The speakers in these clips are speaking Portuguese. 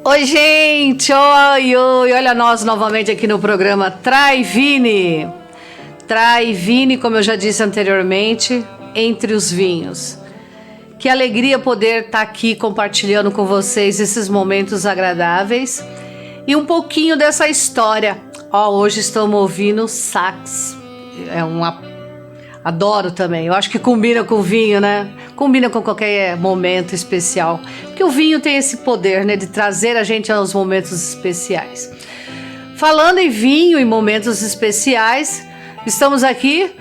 Oi, gente! Oi, oi! Olha nós novamente aqui no programa Trai Vini. Trai Vini, como eu já disse anteriormente, entre os vinhos. Que alegria poder estar aqui compartilhando com vocês esses momentos agradáveis e um pouquinho dessa história. Hoje estamos ouvindo sax. Adoro também. Eu acho que combina com o vinho, né? Combina com qualquer momento especial. Porque o vinho tem esse poder, né? De trazer a gente aos momentos especiais. Falando em vinho e momentos especiais, estamos aqui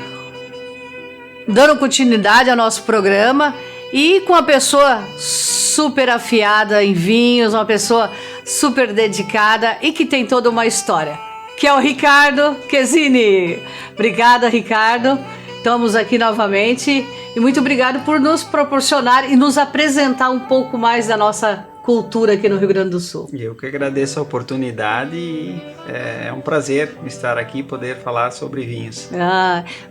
dando continuidade ao nosso programa e com uma pessoa super afiada em vinhos, uma pessoa super dedicada e que tem toda uma história, que é o Ricardo Chesini. Obrigada, Ricardo. Estamos aqui novamente e muito obrigado por nos proporcionar e nos apresentar um pouco mais da nossa cultura aqui no Rio Grande do Sul. Eu que agradeço a oportunidade e é um prazer estar aqui e poder falar sobre vinhos.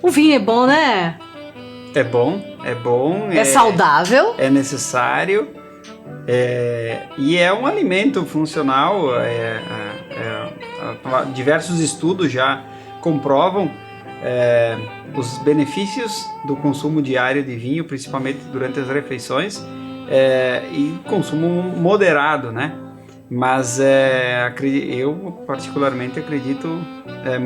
O vinho é bom, né? É bom, é bom. É saudável. É necessário e é um alimento funcional. Diversos estudos já comprovam os benefícios do consumo diário de vinho, principalmente durante as refeições, e consumo moderado, né? Mas eu particularmente acredito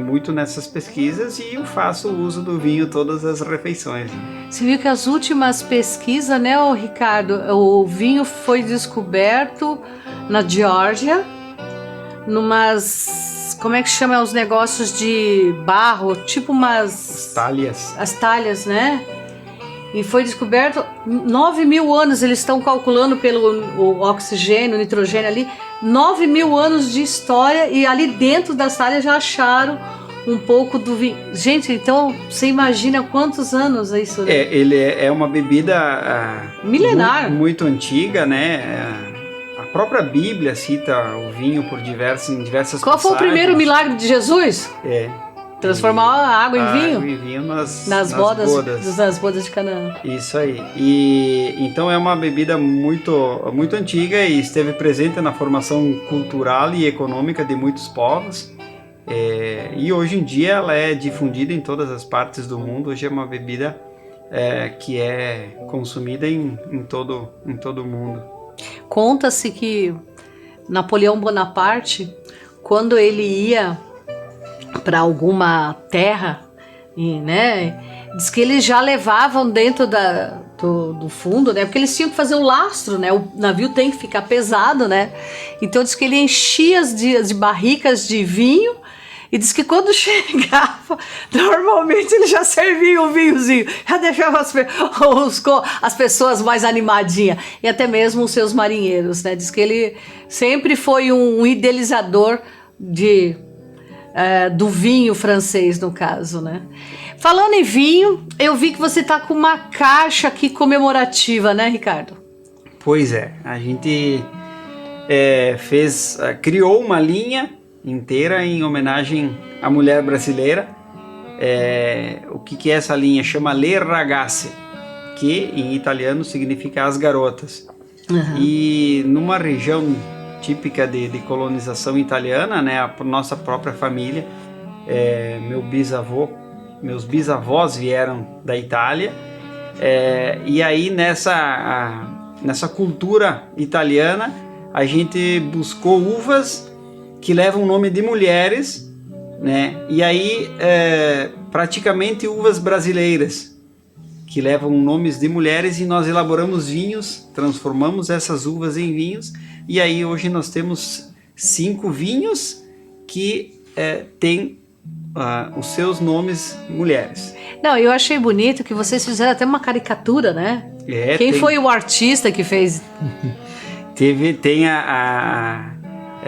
muito nessas pesquisas e eu faço uso do vinho todas as refeições. Você viu que as últimas pesquisas, né, Ricardo, o vinho foi descoberto na Geórgia, como é que chama os negócios de barro, tipo umas... As talhas, né? E foi descoberto 9.000 anos, eles estão calculando pelo oxigênio, nitrogênio ali, 9.000 anos de história e ali dentro das talhas já acharam um pouco do vinho. Gente, então você imagina quantos anos é isso? Né? Ele é uma bebida milenar, muito antiga, né? A própria Bíblia cita o vinho em diversas Qual passagens. foi o primeiro milagre de Jesus? Transformar a água em vinho? Água em vinho nas bodas de Canaã. Isso aí. E então é uma bebida muito, muito antiga e esteve presente na formação cultural e econômica de muitos povos. E hoje em dia ela é difundida em todas as partes do mundo. Hoje é uma bebida que é consumida em todo o mundo. Conta-se que Napoleão Bonaparte, quando ele ia para alguma terra, né, diz que eles já levavam dentro do fundo, né, porque eles tinham que fazer o lastro, né, o navio tem que ficar pesado, né, então diz que ele enchia de barricas de vinho. E diz que quando chegava, normalmente ele já servia um vinhozinho, já deixava as pessoas mais animadinhas, e até mesmo os seus marinheiros, né? Diz que ele sempre foi um idealizador do vinho francês, no caso, né? Falando em vinho, eu vi que você tá com uma caixa aqui comemorativa, né, Ricardo? Pois é, a gente criou uma linha inteira em homenagem à mulher brasileira. O que é essa linha? Chama Le Ragazze, que em italiano significa as garotas. Uhum. E numa região típica de colonização italiana, né, a nossa própria família, meus bisavós vieram da Itália, e aí nessa cultura italiana a gente buscou uvas que levam o nome de mulheres, né? E aí praticamente uvas brasileiras que levam nomes de mulheres, e nós elaboramos vinhos, transformamos essas uvas em vinhos, e aí hoje nós temos 5 vinhos que têm os seus nomes mulheres. Não, eu achei bonito que vocês fizeram até uma caricatura, né? Quem foi o artista que fez?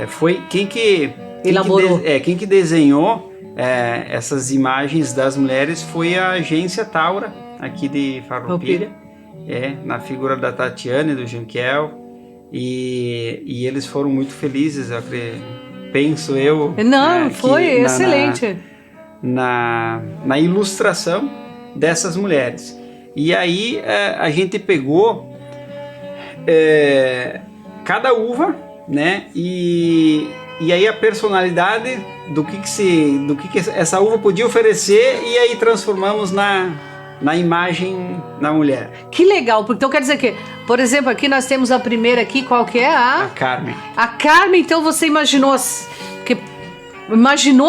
Foi quem que desenhou essas imagens das mulheres foi a agência Taura, aqui de Farroupilha, na figura da Tatiana e do Junquel, e eles foram muito felizes, penso eu. Não, foi excelente. Na ilustração dessas mulheres. E aí a gente pegou cada uva né? E aí a personalidade do que essa uva podia oferecer, e aí transformamos na imagem da mulher. Que legal, porque então quer dizer que, por exemplo, aqui nós temos a primeira aqui, qual que é? A Carmen. A Carmen, então você imaginou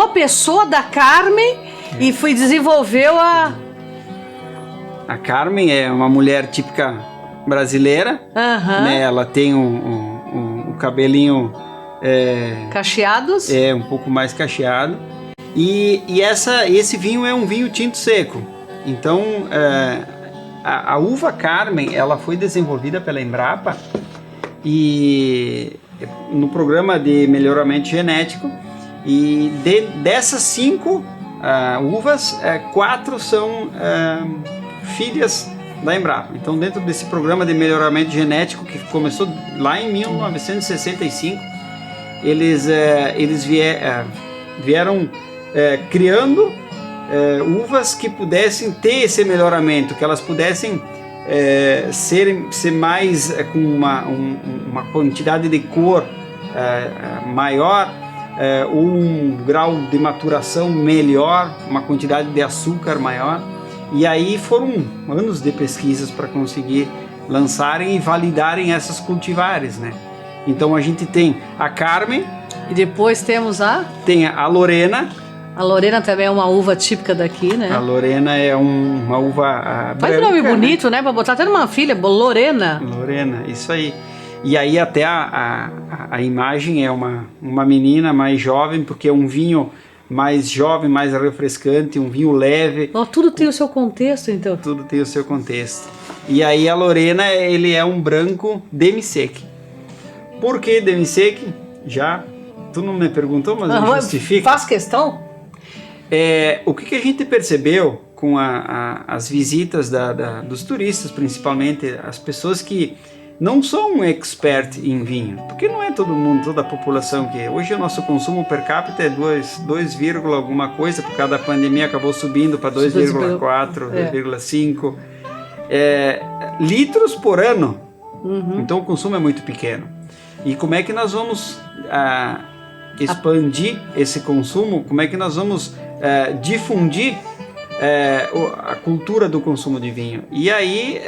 a pessoa da Carmen e desenvolveu a... A Carmen é uma mulher típica brasileira, né? Ela tem um cabelinho... cacheados? Um pouco mais cacheado. E esse vinho é um vinho tinto seco. Então, a uva Carmen, ela foi desenvolvida pela Embrapa e no programa de melhoramento genético, e dessas 5 uvas, 4 são filhas da Embrapa. Então, dentro desse programa de melhoramento genético, que começou lá em 1965, eles vieram criando uvas que pudessem ter esse melhoramento, que elas pudessem ser mais com uma quantidade de cor maior, um grau de maturação melhor, uma quantidade de açúcar maior. E aí foram anos de pesquisas para conseguir lançarem e validarem essas cultivares, né? Então a gente tem a Carmen. E depois temos Tem a Lorena. A Lorena também é uma uva típica daqui, né? A Lorena é uma uva Faz branca, um nome bonito, né? Pra botar até numa filha, Lorena. Lorena, isso aí. E aí até a imagem é uma menina mais jovem, porque é um vinho mais jovem, mais refrescante, um vinho leve. Tudo tem o seu contexto, então. Tudo tem o seu contexto. E aí a Lorena, ele é um branco demi-sec. Por que demi-sec? Tu não me perguntou, mas eu justifico. Faz questão? O que a gente percebeu com as visitas dos turistas, principalmente as pessoas que não são expert em vinho, porque não é todo mundo, toda a população que... Hoje o nosso consumo per capita é 2, alguma coisa, por causa da pandemia acabou subindo para 2,4, 2,5 litros por ano. Então o consumo é muito pequeno. E como é que nós vamos expandir esse consumo? Como é que nós vamos difundir a cultura do consumo de vinho? E aí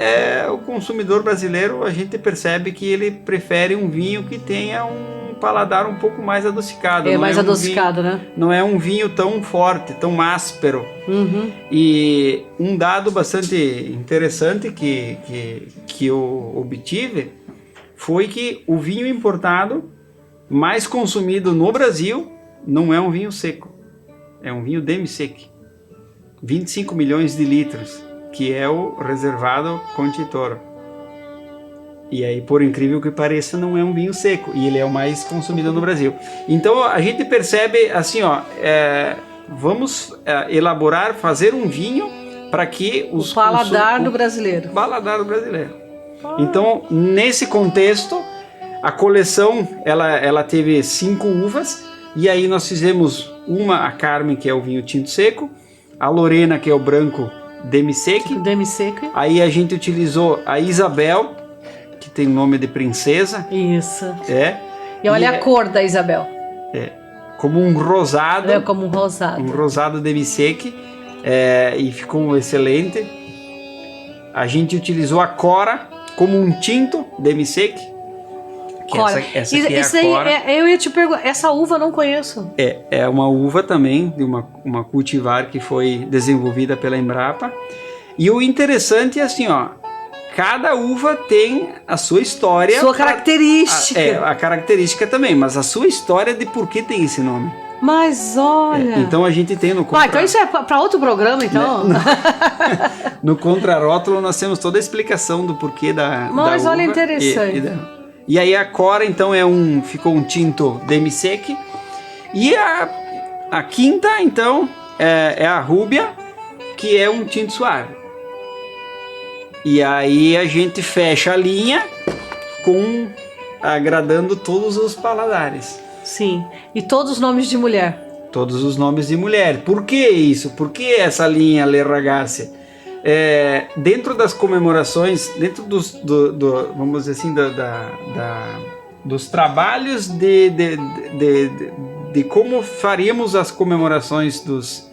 o consumidor brasileiro, a gente percebe que ele prefere um vinho que tenha um paladar um pouco mais adocicado. Mais adocicado, né? Não é um vinho tão forte, tão áspero. E um dado bastante interessante que eu obtive foi que o vinho importado mais consumido no Brasil não é um vinho seco, é um vinho demi-sec. 25 milhões de litros, que é o reservado Conti Toro. E aí, por incrível que pareça, não é um vinho seco, e ele é o mais consumido no Brasil. Então a gente percebe assim, vamos elaborar, fazer um vinho para que o paladar do brasileiro. Paladar do brasileiro. Então, nesse contexto, a coleção ela teve 5 uvas, e aí nós fizemos a Carmen, que é o vinho tinto seco, a Lorena, que é o branco demi-sec. Aí a gente utilizou a Isabel, que tem nome de princesa. Isso. E olha a cor da Isabel. Como um rosado. Como um rosado. Um rosado demi-sec. E ficou excelente. A gente utilizou a Cora como um tinto demi-sec. Essa aqui é a Cora. Eu ia te perguntar, essa uva eu não conheço. É uma uva também, de uma cultivar que foi desenvolvida pela Embrapa. E o interessante é assim, cada uva tem a sua história. Sua característica. A característica também, mas a sua história de por que tem esse nome. Mas olha... então a gente tem no então isso é para outro programa, então? No contrarótulo nós temos toda a explicação do porquê da Mas uva. Olha, interessante. E aí a Cora, então, ficou um tinto demi-sec. E a quinta, então, é a Rúbia, que é um tinto suave. E aí a gente fecha a linha agradando todos os paladares. Sim, e todos os nomes de mulher. Todos os nomes de mulher. Por que isso? Por que essa linha Le Ragazze? Dentro das comemorações, dentro vamos dizer assim, dos trabalhos de como faríamos as comemorações dos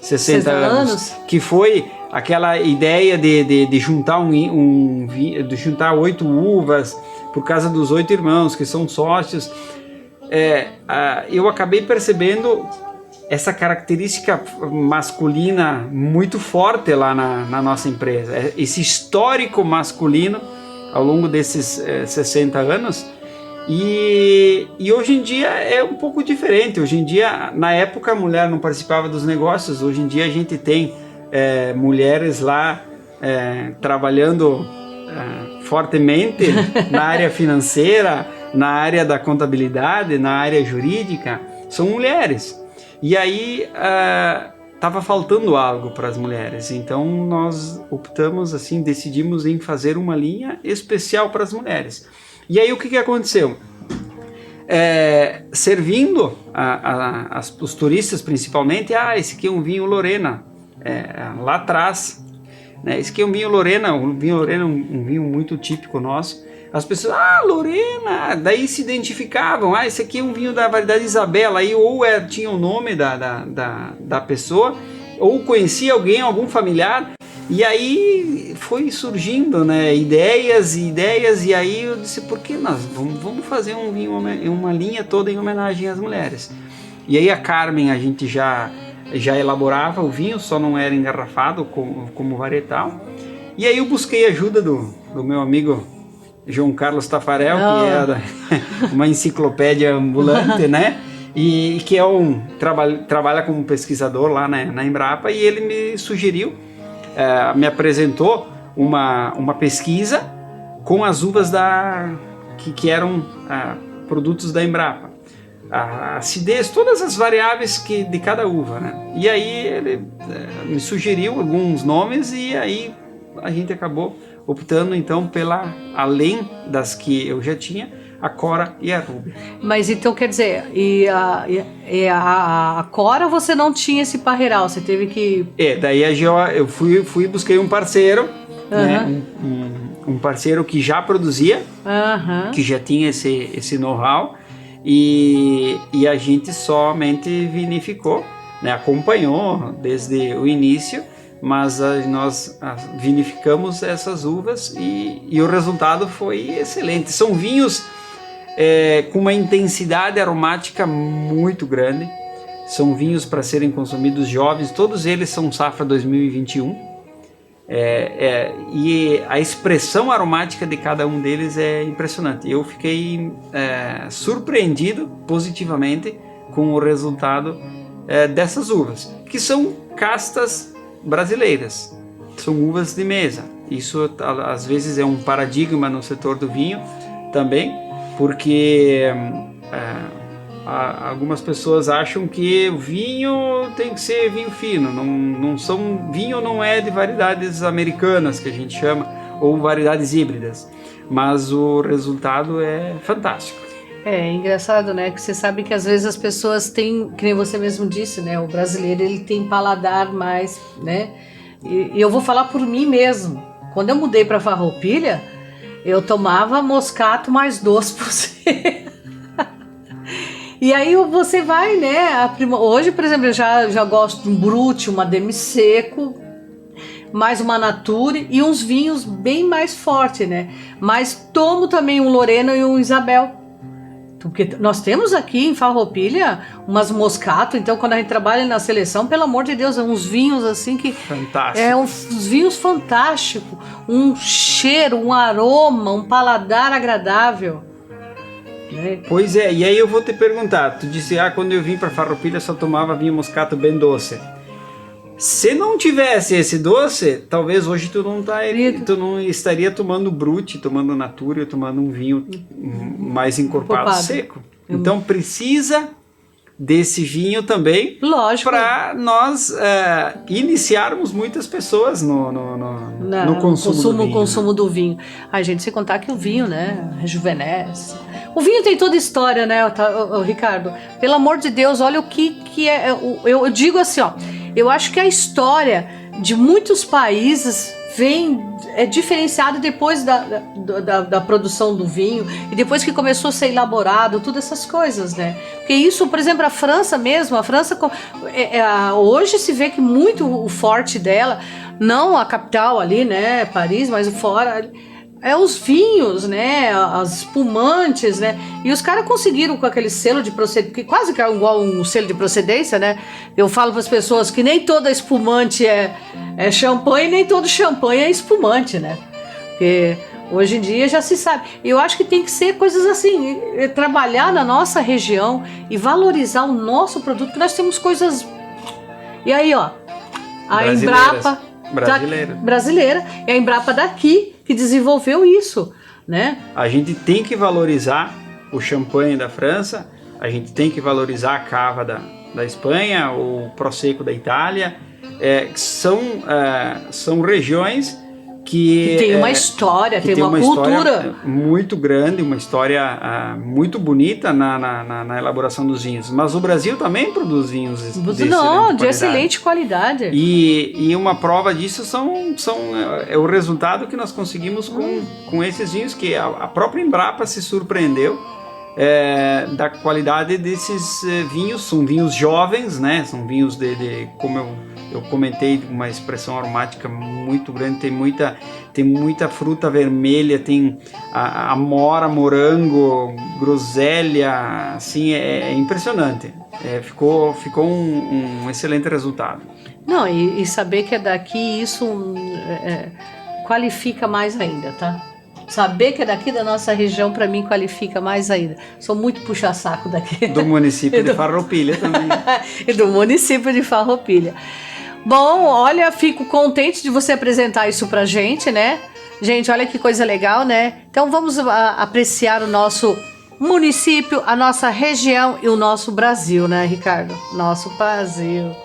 60 anos, que foi aquela ideia de juntar de juntar 8 uvas por causa dos 8 irmãos que são sócios. Eu acabei percebendo essa característica masculina muito forte lá na nossa empresa, esse histórico masculino ao longo desses 60 anos. E hoje em dia é um pouco diferente. Hoje em dia, na época, a mulher não participava dos negócios. Hoje em dia a gente tem mulheres lá trabalhando fortemente na área financeira, na área da contabilidade, na área jurídica. São mulheres. E aí estava faltando algo para as mulheres. Então nós optamos, assim, decidimos em fazer uma linha especial para as mulheres. E aí o que aconteceu? Servindo os turistas principalmente, esse aqui é um vinho Lorena, lá atrás, né? Esse aqui é um vinho Lorena, um vinho muito típico nosso. As pessoas, Lorena, daí se identificavam, esse aqui é um vinho da variedade Isabela, aí ou tinha o nome da pessoa, ou conhecia algum familiar. E aí foi surgindo, né, ideias, e aí eu disse, por que nós vamos fazer um vinho, uma linha toda em homenagem às mulheres. E aí a Carmen, a gente já elaborava o vinho, só não era engarrafado como varietal. E aí eu busquei ajuda do meu amigo João Carlos Tafarel, que é uma enciclopédia ambulante, né? E que trabalha como pesquisador lá na Embrapa, e ele me sugeriu, me apresentou uma pesquisa com as uvas que eram produtos da Embrapa, a acidez, todas as variáveis de cada uva, né? E aí ele me sugeriu alguns nomes, e aí a gente acabou optando então além das que eu já tinha, a Cora e a Ruby. Mas então quer dizer, a Cora você não tinha esse parreiral, você teve que... Daí eu fui e busquei um parceiro, né? Um parceiro que já produzia, que já tinha esse know-how, e a gente somente vinificou, né? Acompanhou desde o início, mas nós vinificamos essas uvas e o resultado foi excelente. São vinhos com uma intensidade aromática muito grande. São vinhos para serem consumidos jovens, todos eles são safra 2021. E a expressão aromática de cada um deles é impressionante. Eu fiquei surpreendido positivamente com o resultado dessas uvas, que são castas brasileiras, são uvas de mesa. Isso às vezes é um paradigma no setor do vinho também, porque algumas pessoas acham que o vinho tem que ser vinho fino, vinho não é de variedades americanas, que a gente chama, ou variedades híbridas, mas o resultado é fantástico. É engraçado, né? Que você sabe que às vezes as pessoas têm, que nem você mesmo disse, né? O brasileiro, ele tem paladar mais, né? E eu vou falar por mim mesmo. Quando eu mudei para Farroupilha, eu tomava moscato mais doce possível. E aí você vai, né? Hoje, por exemplo, eu já gosto de um Brut, uma demi-seco, mais uma Nature e uns vinhos bem mais fortes, né? Mas tomo também um Lorena e um Isabel. Porque nós temos aqui em Farroupilha umas moscato, então quando a gente trabalha na seleção, pelo amor de Deus, uns vinhos assim que... Fantástico. Uns vinhos fantásticos, um cheiro, um aroma, um paladar agradável. Né? Pois é, e aí eu vou te perguntar, tu disse, quando eu vim para Farroupilha só tomava vinho moscato bem doce. Se não tivesse esse doce, talvez hoje tu não estaria tomando Brut, tomando Natura, tomando um vinho mais encorpado, seco. Então precisa desse vinho também, para nós iniciarmos muitas pessoas no consumo do vinho. A gente, se contar que o vinho, né, rejuvenesce. O vinho tem toda história, né, Ricardo? Pelo amor de Deus, olha o que é. Eu digo assim, ó. Eu acho que a história de muitos países é diferenciado depois da produção do vinho e depois que começou a ser elaborado, todas essas coisas, né? Porque isso, por exemplo, a França mesmo, hoje se vê que muito o forte dela, não a capital ali, né, Paris, mas o fora, é os vinhos, né, as espumantes, né, e os caras conseguiram com aquele selo de procedência, que quase que é igual um selo de procedência, né, eu falo para as pessoas que nem toda espumante é champanhe, nem todo champanhe é espumante, né, porque hoje em dia já se sabe, e eu acho que tem que ser coisas assim, trabalhar na nossa região e valorizar o nosso produto, porque nós temos coisas, e aí ó, a Embrapa brasileira, é a Embrapa daqui que desenvolveu isso, né? A gente tem que valorizar o champanhe da França, a gente tem que valorizar a cava da Espanha, o Prosecco da Itália, são regiões que tem uma história, tem uma cultura muito grande, uma história muito bonita na elaboração dos vinhos. Mas o Brasil também produz vinhos de excelente qualidade. E uma prova disso é o resultado que nós conseguimos com esses vinhos, que a própria Embrapa se surpreendeu da qualidade desses vinhos. São vinhos jovens, né? São vinhos como eu comentei, uma expressão aromática muito grande, tem muita fruta vermelha, tem a amora, morango, groselha, assim, é impressionante. Ficou um excelente resultado. Não, e saber que é daqui, isso qualifica mais ainda, tá? Saber que é daqui da nossa região, para mim, qualifica mais ainda. Sou muito puxa-saco daqui. Do município de Farroupilha também. E do município de Farroupilha. Bom, olha, fico contente de você apresentar isso pra gente, né? Gente, olha que coisa legal, né? Então vamos apreciar o nosso município, a nossa região e o nosso Brasil, né, Ricardo? Nosso Brasil.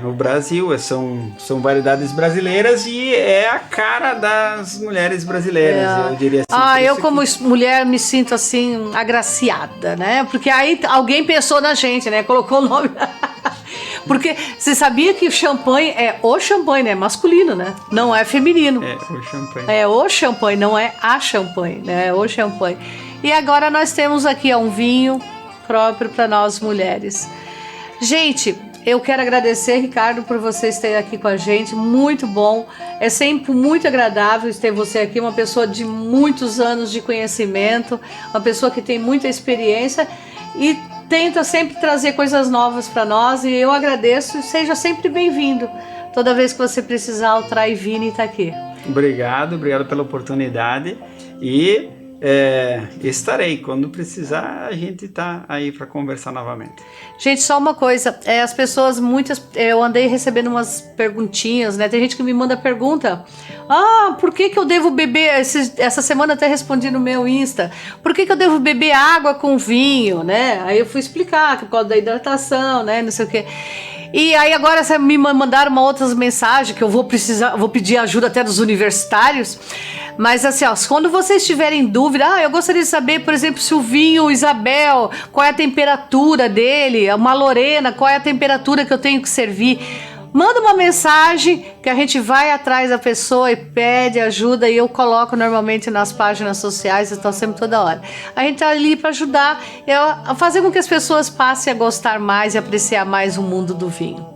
No Brasil são variedades brasileiras e é a cara das mulheres brasileiras, eu diria assim. Eu como mulher me sinto assim, agraciada, né? Porque aí alguém pensou na gente, né? Colocou o nome... Porque você sabia que o champanhe né? Masculino, né? Não é feminino. O champanhe. O champanhe, não é a champanhe, né? É o champanhe. E agora nós temos aqui um vinho próprio para nós mulheres. Gente, eu quero agradecer, Ricardo, por você estar aqui com a gente. Muito bom. É sempre muito agradável ter você aqui, uma pessoa de muitos anos de conhecimento, uma pessoa que tem muita experiência e tenta sempre trazer coisas novas para nós, e eu agradeço e seja sempre bem-vindo. Toda vez que você precisar, o Traivini está aqui. Obrigado pela oportunidade e estarei. Quando precisar, a gente está aí para conversar novamente. Gente, só uma coisa, as pessoas, eu andei recebendo umas perguntinhas, né? Tem gente que me manda pergunta, por que eu devo beber, essa semana até respondi no meu Insta, por que eu devo beber água com vinho, né? Aí eu fui explicar que por causa da hidratação, né? Não sei o quê. E aí agora me mandaram uma outra mensagem que eu vou pedir ajuda até dos universitários. Mas assim, quando vocês tiverem dúvida, eu gostaria de saber, por exemplo, se o vinho Isabel, qual é a temperatura dele, uma Lorena, qual é a temperatura que eu tenho que servir. Manda uma mensagem que a gente vai atrás da pessoa e pede ajuda, e eu coloco normalmente nas páginas sociais, eu estou sempre toda hora. A gente está ali para ajudar a fazer com que as pessoas passem a gostar mais e apreciar mais o mundo do vinho.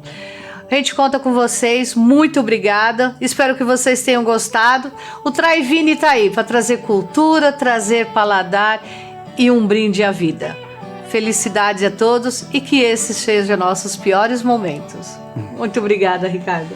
A gente conta com vocês, muito obrigada, espero que vocês tenham gostado. O Traivini está aí para trazer cultura, trazer paladar e um brinde à vida. Felicidades a todos e que esses sejam nossos piores momentos. Muito obrigada, Ricardo.